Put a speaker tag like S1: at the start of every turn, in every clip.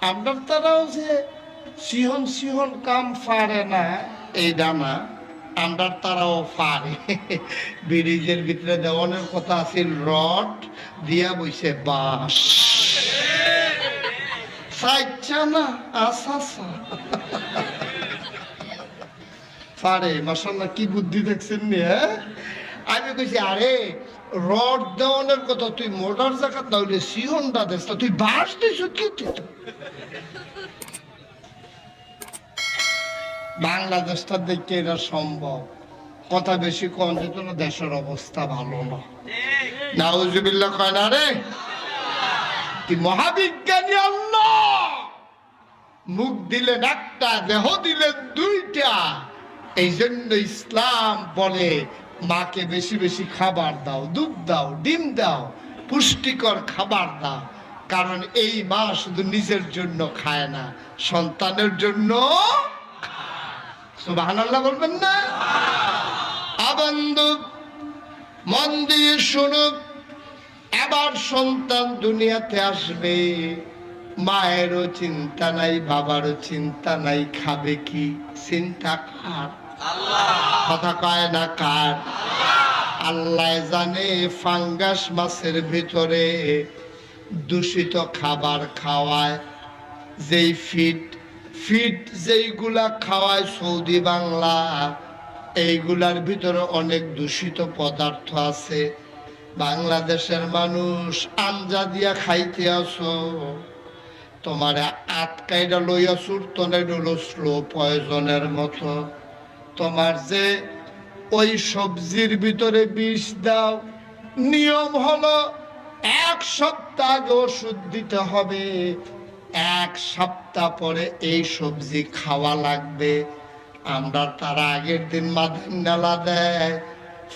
S1: আপনার তারাও যে সিহন সিহন কাম পারে না এই ডানা, আমরা তারাও পারে। ব্রিজের ভিতরে দেওয়ানের কথা আছিল রড দিয়া বইছে বাঁশ, চাইছা না আচ্ছা পারে। মাশাআল্লাহ কি বুদ্ধি দেখছেন নি? আমি কইছি আরে রড দেওয়ানের কথা তুই মোটর জায়গা না হইলে সিহনটা দেশ, তুই বাঁশ দিস কি? বাংলাদেশটা দেখতে এটা সম্ভব। কথা বেশি কম যেত না, দেশের অবস্থা ভালো না। নাউজুবিল্লাহ কয় না রে? কি মহাবিজ্ঞানী আল্লাহ! মুখ দিলেন একটা, দেহ দিলেন দুইটা। এই জন্য ইসলাম বলে মাকে বেশি বেশি খাবার দাও, দুধ দাও, ডিম দাও, পুষ্টিকর খাবার দাও। কারণ এই মা শুধু নিজের জন্য খায় না, সন্তানের জন্য। সুবহানাল্লাহ বলবেন না? বন্ধু মন দিয়ে শুনুক, এবার সন্তান দুনিয়াতে আসবে, মায়েরও চিন্তা নাই, বাবারও চিন্তা নাই, খাবে কি? চিন্তা কার? কথা কয় না কার? আল্লাহ জানে। ফাঙ্গাস মাছের ভিতরে দূষিত খাবার খাওয়ায়, যেই ফিট যেইগুলা খাওয়ায় সৌদি বাংলা, এইগুলার ভিতরে অনেক দূষিত পদার্থ আছে। বাংলাদেশের মানুষ আঞ্জা দিয়া খাইতে আসো, তোমার আটকাইটা লইয়া চুরতনের স্লো পয়জনের মতো। তোমার যে ওই সবজির ভিতরে বিষ দাও, নিয়ম হলো 1 সপ্তাহ আগে ওষুধ দিতে হবে, 1 সপ্তাহ পরে এই সবজি খাওয়া লাগবে। আমরা তার আগের দিন মাথায় নালা দেয়,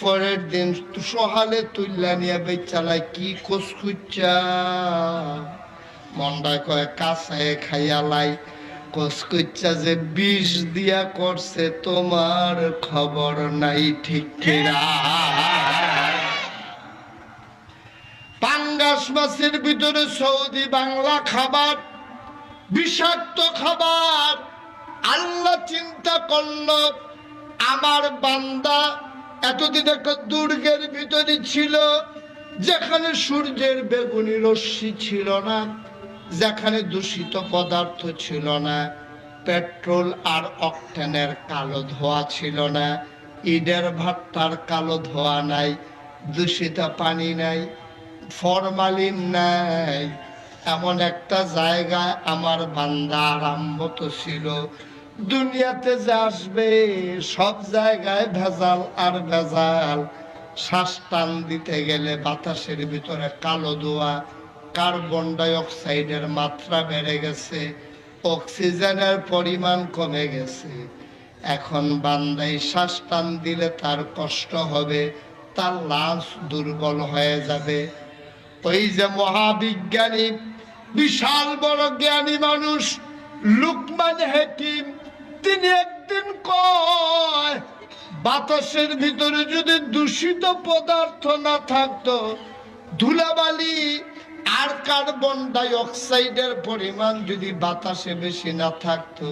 S1: পরের দিন সহালে তুল্লা নিয়ে বেচালায় কি কসকুচ্চা মন্ডায় কয় কাঁচায় খাইয়ালাই। কসকুচ্চা যে বিষ দিয়া করছে তোমার খবর নাই, ঠিক কিনা? পাঙ্গাস মাছের ভিতরে সৌদি বাংলা খাবার, বিষাক্ত খাবার। আল্লাহ চিন্তা করল আমার বান্দা এতদিন একটা দুর্গের ভিতরে ছিল, যেখানে সূর্যের বেগুনি রশ্মি ছিল না, যেখানে দূষিত পদার্থ ছিল না, পেট্রোল আর অকটেনের কালো ধোঁয়া ছিল না, ইটের ভাট্টার কালো ধোঁয়া নাই, দূষিত পানি নাই, ফরমালিন নাই। এমন একটা জায়গায় আমার বান্দা আরম্ভত ছিল। দুনিয়াতে যে আসবে সব জায়গায় ভেজাল আর ভেজাল। শ্বাস টান দিতে গেলে বাতাসের ভিতরে কালো ধোঁয়া, কার্বন ডাই অক্সাইডের মাত্রা বেড়ে গেছে, অক্সিজেনের পরিমাণ কমে গেছে। এখন বান্দাই শ্বাস টান দিলে তার কষ্ট হবে, তার লাশ দুর্বল হয়ে যাবে। ওই যে মহাবিজ্ঞানী, বিশাল বড় জ্ঞানী মানুষ লুকমান হাকিম, তিনি একদিন কয় বাতাসের ভিতরে যদি দূষিত পদার্থ না থাকতো, ধুলাবালি আর কার্বন ডাই অক্সাইডের পরিমাণ যদি বাতাসে বেশি না থাকতো,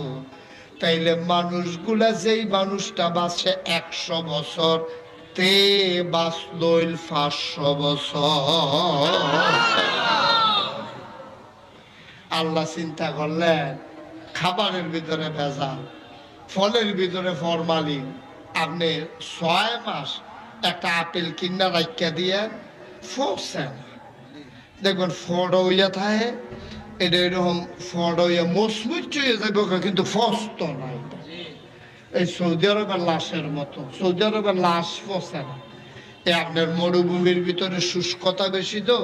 S1: তাইলে মানুষগুলা, যেই মানুষটা বাঁচে 100 বছর, তে বাঁচল 500 বছর। আল্লাহ চিন্তা করলেন খাবারের ভিতরে ভেজাল, ফলের ভিতরে ফরমালিন। আপনি 6 মাস একটা আপেল কিনা রাখিয়া দিয়ে ফসে না, দেখবেন ফড় হইয়া থাকে, এটা এরকম ফড় হইয়া মসমুচ হয়ে যাবে, কিন্তু ফসত না। এই সৌদি আরবের লাশের মতো, সৌদি আরবের লাশ ফসে না। আপনার মরুভূমির ভিতরে শুষ্কতা বেশি, তো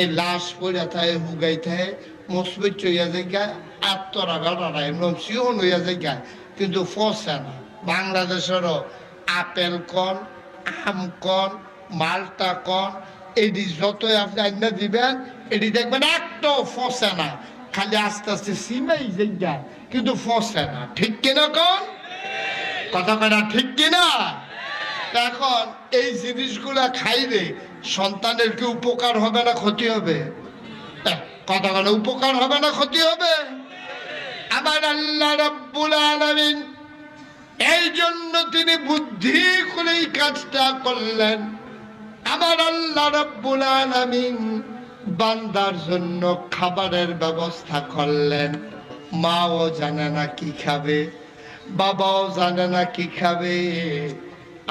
S1: এই লাশ পড়ে থাকে, হুগাই থাকে, মসমুচ হইয়া যায়, আত্মরা বেড়ারা এমন সিহন হইয়া যায়, কিন্তু ফসে না। বাংলাদেশেরও আপেল কন, আম কন, মালটা কন, এটি যতই আপনি আইনা দিবেন, এটি দেখবেন একটাও ফসে না, খালি আস্তে আস্তে সিমাই যায়, কিন্তু ফসে না। ঠিক কিনা কন? কথা কয়না ঠিক কিনা? এখন এই জিনিসগুলা খাইলে সন্তানের কি উপকার হবে না ক্ষতি হবে? কথা কয়না উপকার হবে না ক্ষতি হবে? আমার আল্লাহ রাব্বুল আলামিন এই জন্য তিনি বুদ্ধি করে এই কাজটা করলেন। আমার আল্লাহ রাব্বুল আলামিন বান্দার জন্য খাবারের ব্যবস্থা করলেন। মাও জানে না কি খাবে, বাবাও জানে না কি খাবে।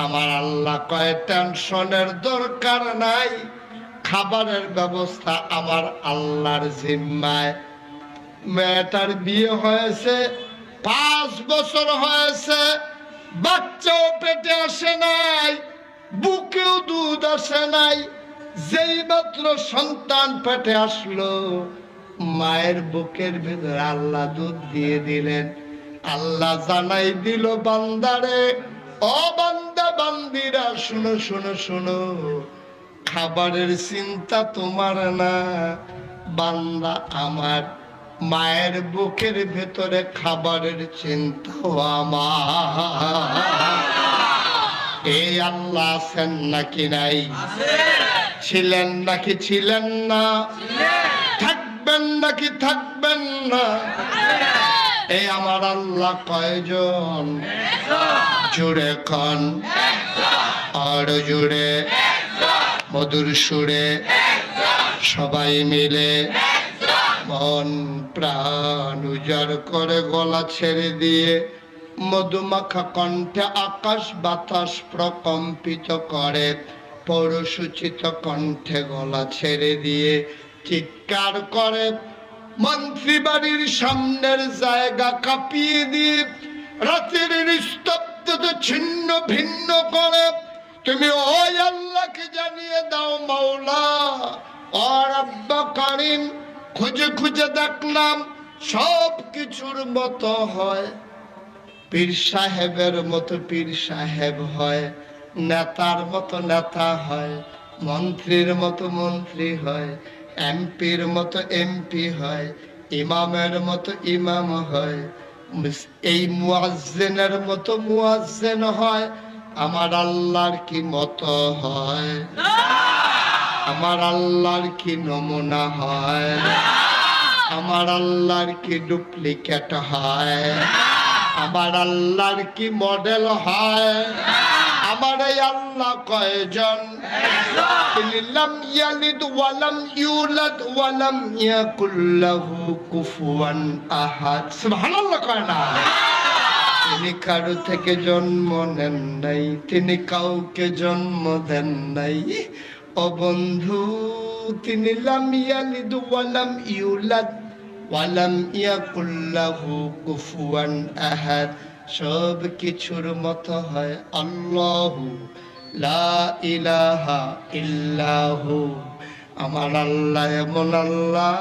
S1: আমার আল্লাহ কয় টেনশনের দরকার নাই, খাবারের ব্যবস্থা আমার আল্লাহর জিম্মায়। মেয়েটার বিয়ে হয়েছে, 5 বছর হয়েছে, বাচ্চাও পেটে আসে নাই, বুকেও দুধ আসে নাই। যেই মাত্র সন্তান পেটে আসলো, মায়ের বুকের ভিতরে আল্লাহ দুধ দিয়ে দিলেন। আল্লাহ জানাই দিল বান্দারে, ও বান্দা বান্দিরা শুনো শুনো শুনো, খাবারের চিন্তা তোমার না বান্দা আমার, মায়ের বুকের ভেতরে খাবারের চিন্তাও আমার। এই আল্লাহ আছেন নাকি নাই? ছিলেন নাকি ছিলেন না? থাকবেন নাকি থাকবেন না? এই আমার আল্লাহ কয়জন? জুড়ে কন, আর জুড়ে মধুর সুরে সবাই মিলে মন প্রাণ উজাড় করে গলা ছেড়ে দিয়ে মধুমাখা কণ্ঠে আকাশ বাতাস প্রকম্পিত করে পৌরসূচিত কণ্ঠে গলা ছেড়ে দিয়ে চিৎকার করে মন্ত্রী বাড়ির সামনের জায়গা কাঁপিয়ে দিয়ে রাতের নিস্তব্ধতা ছিন্ন ভিন্ন করে তুমি ওই আল্লাহকে জানিয়ে দাও, মাওলা ও রাব্বা কারীম, খুঁজে খুঁজে দেখলাম সব কিছুর মতো হয়, পীর সাহেবের মতো পীর সাহেব হয়, নেতার মতো নেতা হয়, মন্ত্রীর মতো মন্ত্রী হয়, এমপির মতো এমপি হয়, ইমামের মতো ইমাম হয়, এই মুয়াজ্জিনের মতো মুয়াজ্জিন হয়। আমার আল্লাহর কি মতো হয়? আমার আল্লাহর কি নমুনা হয়? আমার আল্লাহর কি ডুপ্লিকেট হয়? আমার আল্লাহর কি মডেল হয়? আমার এই আল্লাহ কয়জন? তিনি লাম ইয়ালিদ ওয়া লাম ইউলাদ ওয়া লাম ইয়াকুল লাহু কুফুয়ান আহাদ। সুবহানাল্লাহ কয় না? তিনি কারো থেকে জন্ম নেন নাই, তিনি কাউকে জন্ম দেন নাই। ও বন্ধু, তিনি লাম ইয়ালিদ ওয়া লাম ইউলাদ ওয়া লাম ইয়াকুল লাহু কুফুয়ান আহাদ। সব কিছুর মতো হয় আল্লাহু লা ইলাহা ইল্লাহু। আমার আল্লাহ এমন আল্লাহ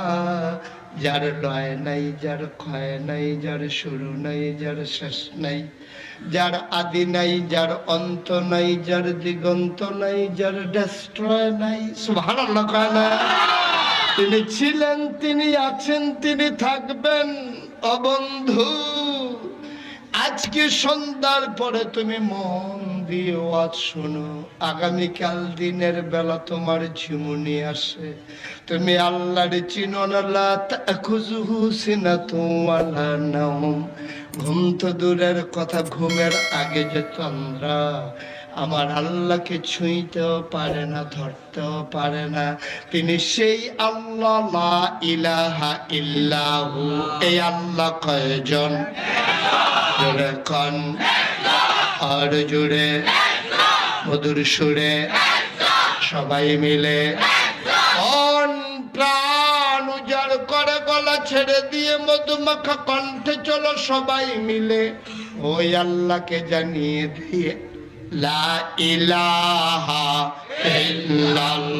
S1: যার লয় নাই, যার ক্ষয় নাই, যার শুরু নাই, যার শেষ নাই, যার আদি নাই, যার অন্ত নাই, যার দিগন্ত নাই, যার ডেস্ট্রয় নাই। সুবহানাল্লাহ কয় না? তিনি ছিলেন, তিনি আছেন, তিনি থাকবেন। ও বন্ধু, আজকে সন্ধ্যার পরে তুমি মন দিয়ে ওয়াজ শোনো, আগামীকাল দিনের বেলা তোমার ঝিমুনি আসে, তুমি আল্লাহর চিনো না। লা তাখুযুহু সিনাতুন ওয়া লা নাওম। ঘুম তো দূরের কথা, ঘুমের আগে যে তন্দ্রা আমার আল্লাহকে ছুঁইতেও পারে না, ধরতেও পারে না। তিনি সেই আল্লাহ, লা ইলাহা ইল্লাহু। এই আল্লাহ কয়জন? জোরে কন, আর জুড়ে মধুর সুরে সবাই মিলে মন প্রাণ উজাড় করে গলা ছেড়ে দিয়ে মধুমাখা কণ্ঠে চলো সবাই মিলে ওই আল্লাহকে জানিয়ে দিয়ে লা ইলাহা ইল্লাল্লাহ।